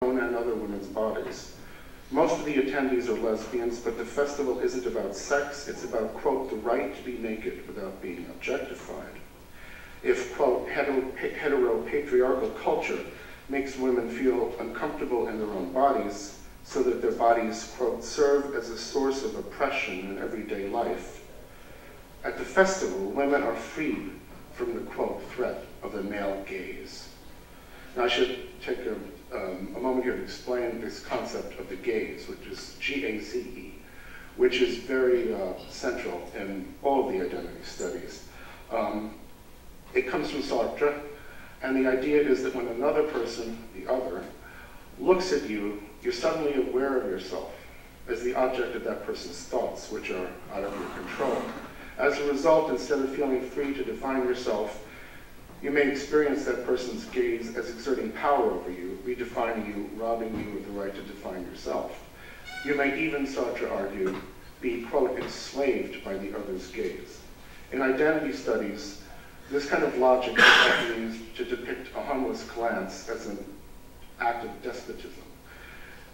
own and other women's bodies. Most of the attendees are lesbians, but the festival isn't about sex, it's about, quote, the right to be naked without being objectified. If, quote, hetero-patriarchal culture makes women feel uncomfortable in their own bodies so that their bodies, quote, serve as a source of oppression in everyday life, at the festival, women are freed from the, quote, threat of the male gaze. Now I should take a moment here to explain this concept of the gaze, which is G-A-Z-E, which is very central in all of the identity studies. It comes from Sartre, and the idea is that when another person, the other, looks at you, you're suddenly aware of yourself as the object of that person's thoughts, which are out of your control. As a result, instead of feeling free to define yourself, you may experience that person's gaze as exerting power over you, redefining you, robbing you of the right to define yourself. You may even, Sartre argued, be, quote, enslaved by the other's gaze. In identity studies, this kind of logic is often used to depict a harmless glance as an act of despotism.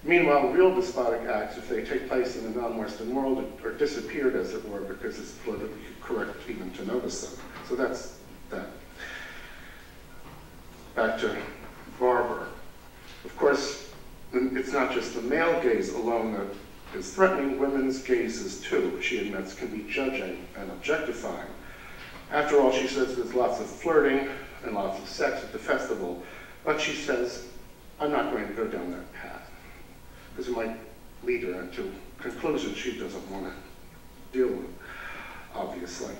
Meanwhile, real despotic acts, if they take place in the non-Western world, are disappeared, as it were, because it's politically correct even to notice them. So that's that. Back to Bawer. Of course, it's not just the male gaze alone that is threatening, women's gazes too, she admits, can be judging and objectifying. After all, she says there's lots of flirting and lots of sex at the festival, but she says, I'm not going to go down that path, because it might lead her into conclusions she doesn't want to deal with, obviously.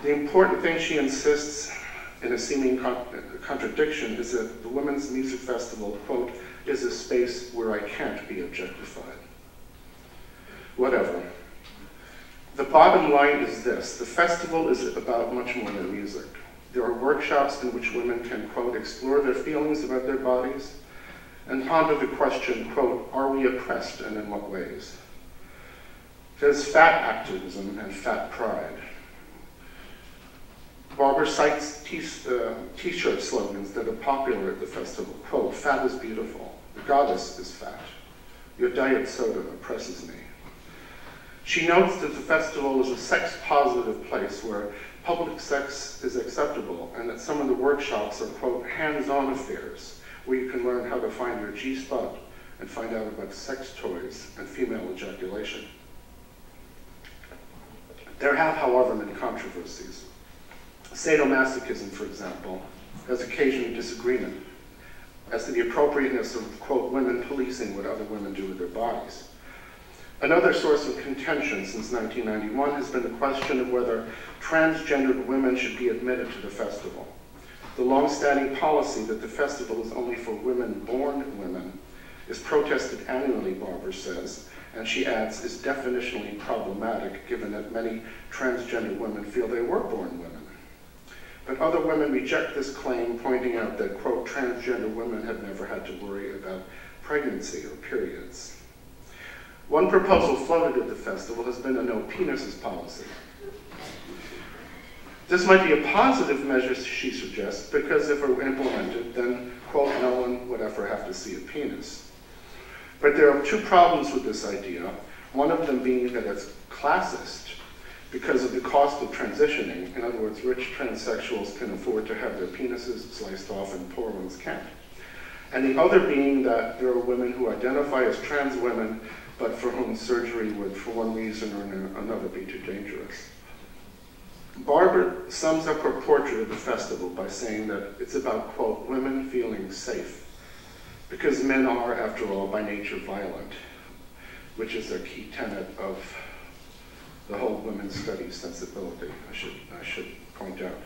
The important thing she insists in a seeming contradiction is that the Women's Music Festival, quote, is a space where I can't be objectified. Whatever. The bottom line is this: the festival is about much more than music. There are workshops in which women can, quote, explore their feelings about their bodies and ponder the question, quote, are we oppressed and in what ways? There's fat activism and fat pride. Bawer cites t-shirt slogans that are popular at the festival. Quote, fat is beautiful. The goddess is fat. Your diet soda oppresses me. She notes that the festival is a sex-positive place where public sex is acceptable and that some of the workshops are, quote, hands-on affairs where you can learn how to find your G-spot and find out about sex toys and female ejaculation. There have, however, been controversies. Sadomasochism, for example, has occasioned disagreement as to the appropriateness of, quote, women policing what other women do with their bodies. Another source of contention since 1991 has been the question of whether transgendered women should be admitted to the festival. The long-standing policy that the festival is only for women-born women is protested annually, Bawer says, and she adds, is definitionally problematic given that many transgender women feel they were born women. But other women reject this claim, pointing out that, quote, transgender women have never had to worry about pregnancy or periods. One proposal floated at the festival has been a no penises policy. This might be a positive measure, she suggests, because if it were implemented, then, quote, no one would ever have to see a penis. But there are two problems with this idea, one of them being that it's classist because of the cost of transitioning. In other words, rich transsexuals can afford to have their penises sliced off and poor ones can't. And the other being that there are women who identify as trans women, but for whom surgery would, for one reason or another, be too dangerous. Bawer sums up her portrait of the festival by saying that it's about, quote, women feeling safe, because men are, after all, by nature violent, which is a key tenet of the whole women's studies sensibility, I should point out.